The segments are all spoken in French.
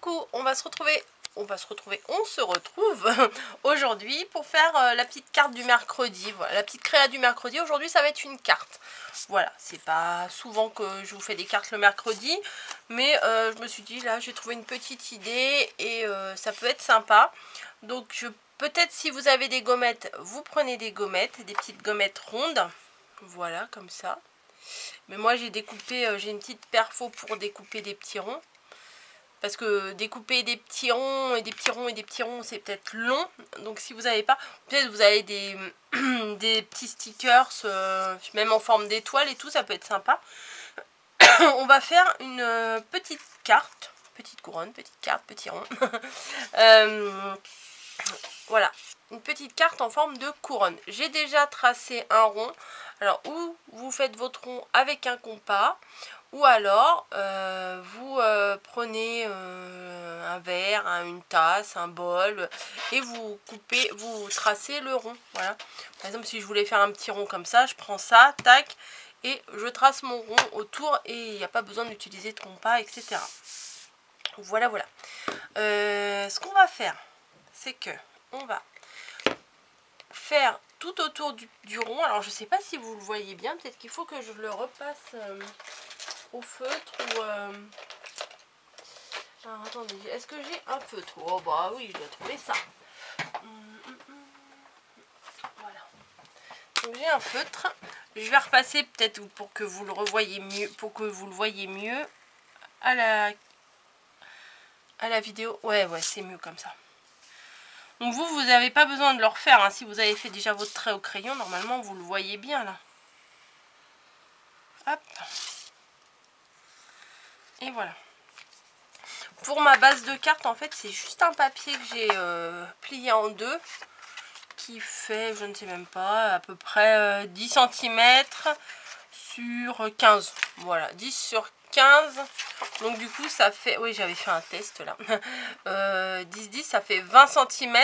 Coucou, on se retrouve aujourd'hui pour faire la petite carte du mercredi. Voilà, la petite créa du mercredi. Aujourd'hui, ça va être une carte. Voilà, c'est pas souvent que je vous fais des cartes le mercredi, mais je me suis dit, là, j'ai trouvé une petite idée et ça peut être sympa. Donc, peut-être si vous avez des gommettes, vous prenez des gommettes, des petites gommettes rondes. Voilà, comme ça. Mais moi, j'ai découpé, j'ai une petite perfo pour découper des petits ronds. Parce que découper des petits ronds et des petits ronds et des petits ronds, c'est peut-être long. Donc si vous n'avez pas, peut-être vous avez des, des petits stickers, même en forme d'étoile et tout, ça peut être sympa. On va faire une petite carte, petite couronne, petite carte, petit rond. Voilà, une petite carte en forme de couronne. J'ai déjà tracé un rond. Alors, ou vous faites votre rond avec un compas, ou alors vous prenez un verre, une tasse, un bol, et vous coupez, vous tracez le rond. Voilà. Par exemple, si je voulais faire un petit rond comme ça, je prends ça, tac, et je trace mon rond autour, et il n'y a pas besoin d'utiliser de compas, etc. Voilà, voilà. Ce qu'on va faire, c'est que on va faire tout autour du rond. Alors je sais pas si vous le voyez bien, peut-être qu'il faut que je le repasse au feutre ou alors attendez, est-ce que j'ai un feutre? Oh bah oui, je dois trouver ça. Voilà, donc j'ai un feutre, je vais repasser peut-être pour que vous le revoyez mieux, à la vidéo. Ouais, c'est mieux comme ça. Donc vous n'avez pas besoin de le refaire, hein. Si vous avez fait déjà votre trait au crayon, normalement vous le voyez bien là. Hop. Et voilà. Pour ma base de carte, en fait, c'est juste un papier que j'ai plié en deux, qui fait, je ne sais même pas, à peu près 10 cm sur 15. Voilà, 10 sur 15. Donc du coup, ça fait, oui, j'avais fait un test là. 10, ça fait 20 cm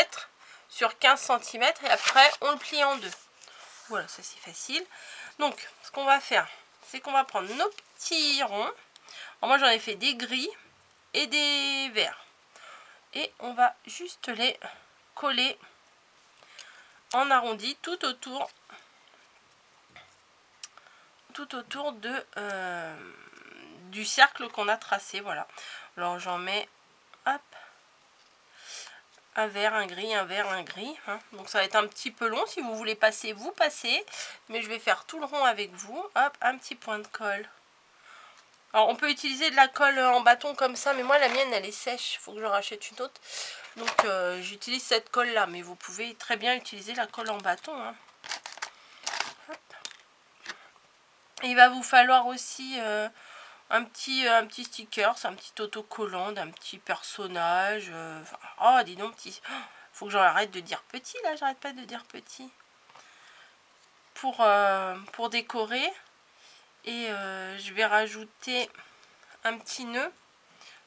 sur 15 cm. Et après, on le plie en deux. Voilà, ça c'est facile. Donc, ce qu'on va faire, c'est qu'on va prendre nos petits ronds. Alors, moi, j'en ai fait des gris et des verts. Et on va juste les coller en arrondi tout autour de du cercle qu'on a tracé. Voilà. Alors j'en mets, hop, un vert, un gris, un vert, un gris, hein. Donc ça va être un petit peu long. Si vous voulez passer, vous passez, mais je vais faire tout le rond avec vous. Hop, un petit point de colle. Alors on peut utiliser de la colle en bâton comme ça, mais moi la mienne elle est sèche, il faut que je rachète une autre. Donc j'utilise cette colle là, mais vous pouvez très bien utiliser la colle en bâton, hein. Il va vous falloir aussi un petit sticker, un petit autocollant d'un petit personnage. Oh, dis donc, petit. Oh, faut que j'arrête de dire petit là, j'arrête pas de dire petit. Pour décorer. Et je vais rajouter un petit nœud,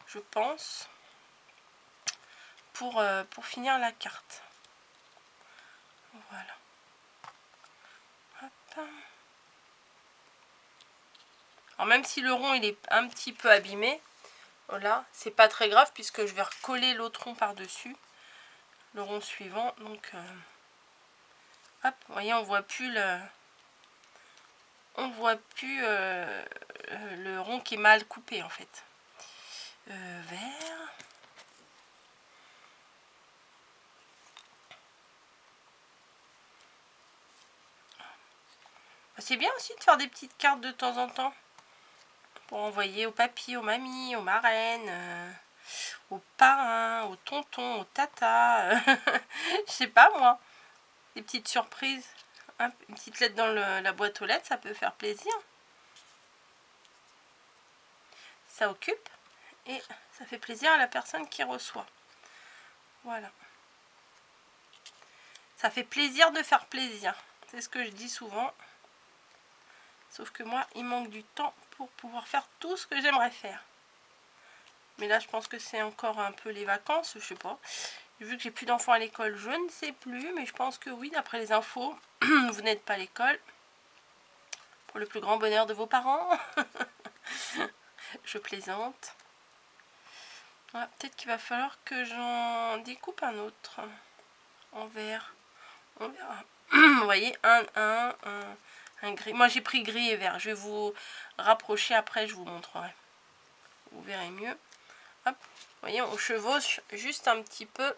je pense, pour finir la carte. Voilà. Hop. Alors même si le rond il est un petit peu abîmé, voilà, c'est pas très grave puisque je vais recoller l'autre rond par dessus, le rond suivant. Donc hop, vous voyez, on voit plus le rond qui est mal coupé en fait. Vert. C'est bien aussi de faire des petites cartes de temps en temps pour envoyer aux papis, aux mamies, aux marraines, aux parrains, aux tontons, aux tatas. Je sais pas moi, des petites surprises. Une petite lettre dans la boîte aux lettres, ça peut faire plaisir. Ça occupe et ça fait plaisir à la personne qui reçoit. Voilà. Ça fait plaisir de faire plaisir. C'est ce que je dis souvent. Sauf que moi, il manque du temps pour pouvoir faire tout ce que j'aimerais faire. Mais là, je pense que c'est encore un peu les vacances, je sais pas. Vu que j'ai plus d'enfants à l'école, je ne sais plus. Mais je pense que oui, d'après les infos, vous n'êtes pas à l'école. Pour le plus grand bonheur de vos parents. Je plaisante. Ouais, peut-être qu'il va falloir que j'en découpe un autre en vert. On verra. Vous voyez, un gris. Moi j'ai pris gris et vert. Je vais vous rapprocher après, je vous montrerai. Vous verrez mieux. Hop. Vous voyez, on chevauche juste un petit peu.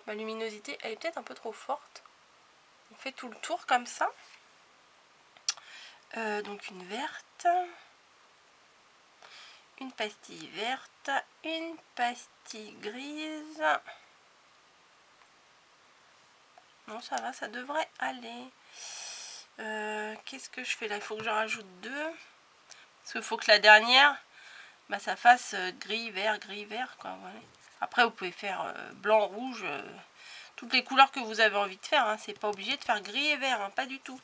Ma luminosité, elle est peut-être un peu trop forte. On fait tout le tour comme ça. Donc une verte. Une pastille verte. Une pastille grise. Non, ça va, ça devrait aller. Qu'est-ce que je fais là? Il faut que je rajoute 2. Parce qu'il faut que la dernière, bah, ça fasse gris, vert, quoi. Voilà. Après, vous pouvez faire blanc, rouge, toutes les couleurs que vous avez envie de faire. Hein. C'est pas obligé de faire gris et vert, hein, pas du tout.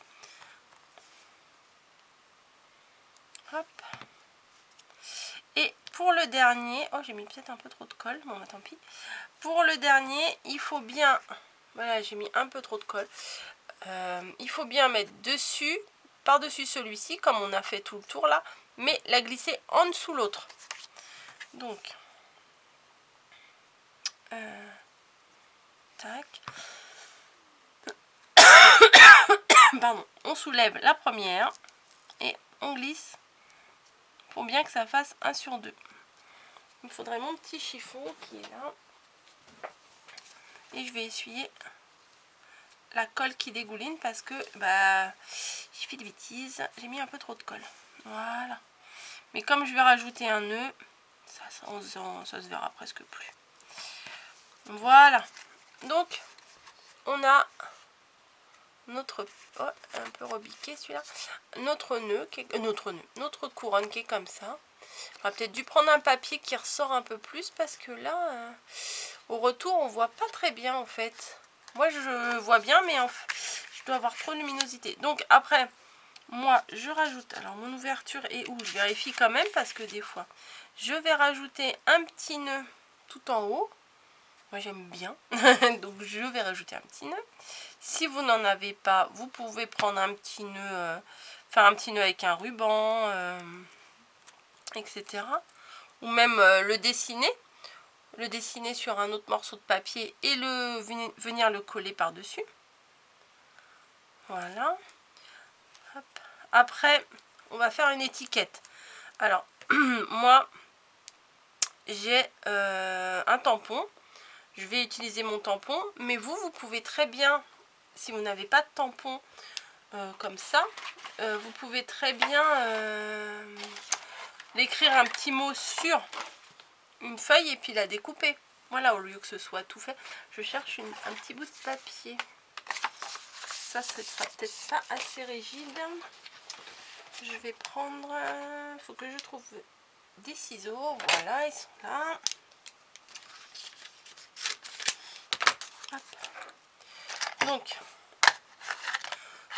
Hop. Et pour le dernier, oh j'ai mis peut-être un peu trop de colle, bon bah tant pis. Pour le dernier, il faut bien, voilà j'ai mis un peu trop de colle. Il faut bien mettre dessus, par-dessus celui-ci, comme on a fait tout le tour là, mais la glisser en dessous l'autre. Donc, tac. Pardon, on soulève la première et on glisse pour bien que ça fasse 1 sur 2. Il me faudrait mon petit chiffon qui est là. Et je vais essuyer la colle qui dégouline parce que bah j'ai fait des bêtises, j'ai mis un peu trop de colle. Voilà. Mais comme je vais rajouter un nœud, ça se verra presque plus. Voilà. Donc on a notre un peu rebiqué celui-là. Notre nœud, notre couronne qui est comme ça. On va peut-être dû prendre un papier qui ressort un peu plus parce que là, au retour, on voit pas très bien en fait. Moi, je vois bien, mais je dois avoir trop de luminosité. Donc après, moi, je rajoute. Alors, mon ouverture est où? Je vérifie quand même parce que des fois, je vais rajouter un petit nœud tout en haut. Moi, j'aime bien. Donc, je vais rajouter un petit nœud. Si vous n'en avez pas, vous pouvez prendre un petit nœud, faire un petit nœud avec un ruban, etc. Ou même le dessiner sur un autre morceau de papier et venir le coller par dessus. Voilà. Hop. Après on va faire une étiquette. Alors moi j'ai un tampon, je vais utiliser mon tampon, mais vous pouvez très bien, si vous n'avez pas de tampon comme ça, vous pouvez très bien l'écrire un petit mot sur une feuille et puis la découper. Voilà, au lieu que ce soit tout fait. Je cherche un petit bout de papier. Ça, ce sera peut-être pas assez rigide. Je vais prendre... Il faut que je trouve des ciseaux. Voilà, ils sont là. Hop. Donc,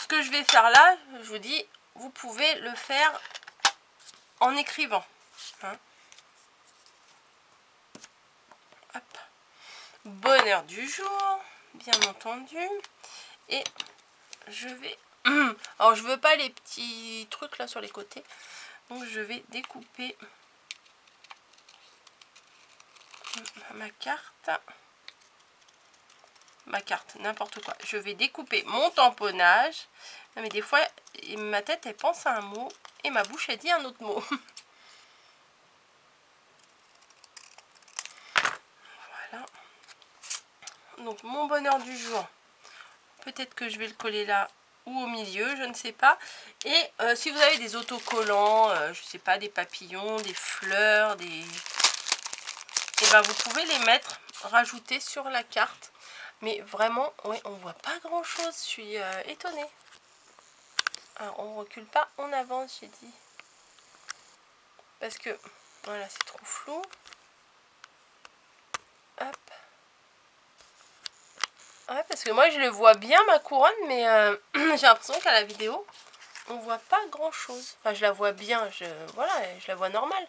ce que je vais faire là, je vous dis, vous pouvez le faire en écrivant. Hein. Hop. Bonheur du jour, bien entendu. Et je vais... Alors, je veux pas les petits trucs là sur les côtés. Donc, je vais découper ma carte. N'importe quoi. Je vais découper mon tamponnage. Non, mais des fois, ma tête, elle pense à un mot et ma bouche, elle dit un autre mot. Voilà. Donc, mon bonheur du jour. Peut-être que je vais le coller là ou au milieu, je ne sais pas. Et si vous avez des autocollants, je sais pas, des papillons, des fleurs, et ben vous pouvez les mettre, rajouter sur la carte. Mais vraiment, ouais, on voit pas grand chose. Je suis étonnée. Alors, on recule pas, on avance, j'ai dit. Parce que, voilà, c'est trop flou. Hop. Ouais, parce que moi, je le vois bien, ma couronne, mais j'ai l'impression qu'à la vidéo, on voit pas grand chose. Enfin, je la vois bien, voilà, je la vois normale.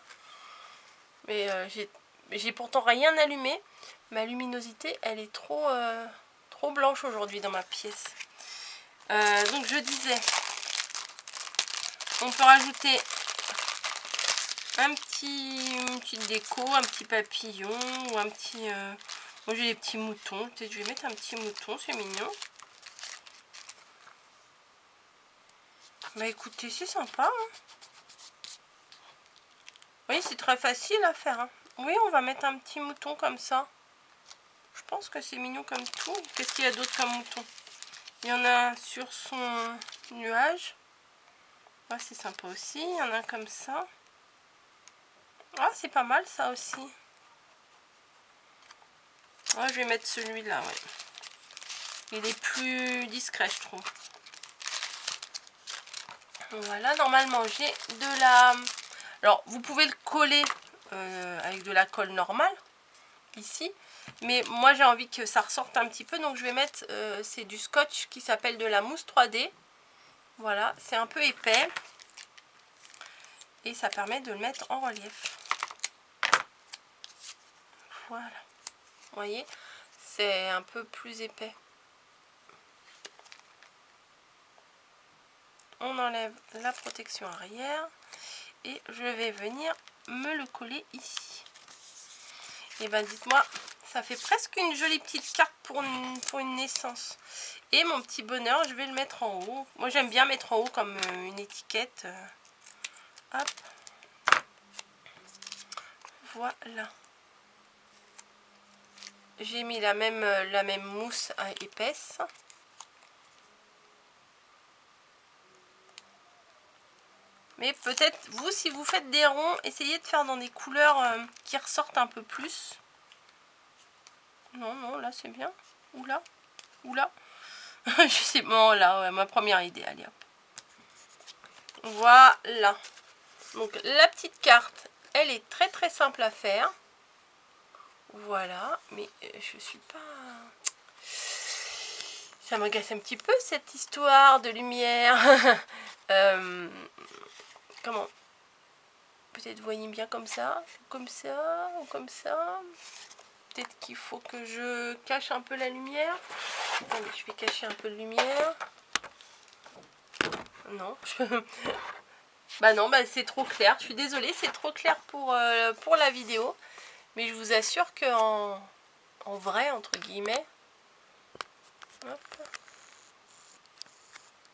Mais j'ai pourtant rien allumé. Ma luminosité, elle est trop blanche aujourd'hui dans ma pièce. Donc, je disais, on peut rajouter un petit une petite déco, un petit papillon ou un petit... Moi j'ai des petits moutons, peut-être je vais mettre un petit mouton, c'est mignon. Bah écoutez, c'est sympa. Hein. Oui, c'est très facile à faire. Hein. Oui, on va mettre un petit mouton comme ça. Je pense que c'est mignon comme tout. Qu'est-ce qu'il y a d'autre comme mouton? Il y en a sur son nuage. Ah, c'est sympa aussi. Il y en a comme ça. Ah, c'est pas mal ça aussi. Ah, je vais mettre celui-là, ouais. Il est plus discret, je trouve. Voilà, normalement, j'ai de la... Alors, vous pouvez le coller avec de la colle normale, ici. Mais moi, j'ai envie que ça ressorte un petit peu. Donc, je vais mettre... c'est du scotch qui s'appelle de la mousse 3D. Voilà, c'est un peu épais. Et ça permet de le mettre en relief. Voilà. Vous voyez, c'est un peu plus épais. On enlève la protection arrière. Et je vais venir me le coller ici. Et ben dites-moi, ça fait presque une jolie petite carte pour une naissance. Et mon petit bonheur, je vais le mettre en haut. Moi j'aime bien mettre en haut comme une étiquette. Hop. Voilà. J'ai mis la même mousse épaisse. Mais peut-être, vous, si vous faites des ronds, essayez de faire dans des couleurs qui ressortent un peu plus. Non, non, là c'est bien. Oula, oula. Je sais, bon, là, ouais, ma première idée, allez hop. Voilà. Donc, la petite carte, elle est très très simple à faire. Voilà, mais je suis pas... Ça m'agace un petit peu cette histoire de lumière. Comment? Peut-être vous voyez bien comme ça, ou comme ça. Peut-être qu'il faut que je cache un peu la lumière. Attendez, je vais cacher un peu de lumière. Non, bah non, bah c'est trop clair. Je suis désolée, c'est trop clair pour la vidéo. Mais je vous assure que en vrai, entre guillemets,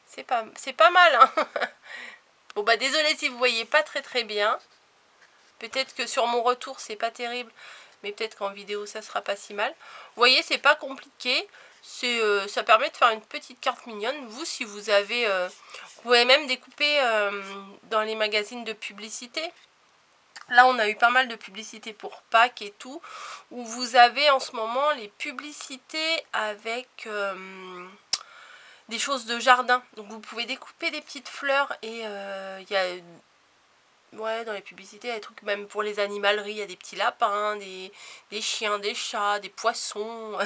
c'est pas mal. Hein. Bon bah désolée si vous voyez pas très bien. Peut-être que sur mon retour c'est pas terrible, mais peut-être qu'en vidéo ça sera pas si mal. Vous voyez, c'est pas compliqué. Ça permet de faire une petite carte mignonne. Vous, si vous avez... vous pouvez même découper dans les magazines de publicité. Là, on a eu pas mal de publicités pour Pâques et tout. Où vous avez en ce moment les publicités avec des choses de jardin. Donc vous pouvez découper des petites fleurs. Et il y a... Ouais, dans les publicités, il y a des trucs même pour les animaleries, il y a des petits lapins, des chiens, des chats, des poissons,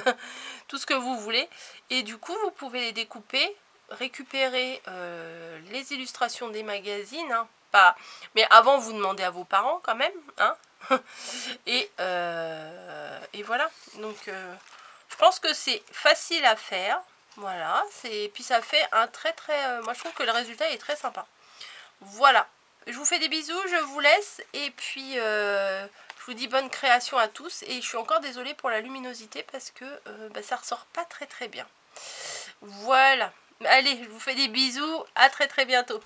tout ce que vous voulez. Et du coup, vous pouvez les découper, récupérer les illustrations des magazines, hein, pas... mais avant, vous demandez à vos parents quand même, hein. Et voilà, donc je pense que c'est facile à faire, voilà, puis ça fait un très moi je trouve que le résultat est très sympa. Voilà. Je vous fais des bisous, je vous laisse et puis je vous dis bonne création à tous et je suis encore désolée pour la luminosité parce que bah, ça ressort pas très bien. Voilà, allez, je vous fais des bisous, à très bientôt.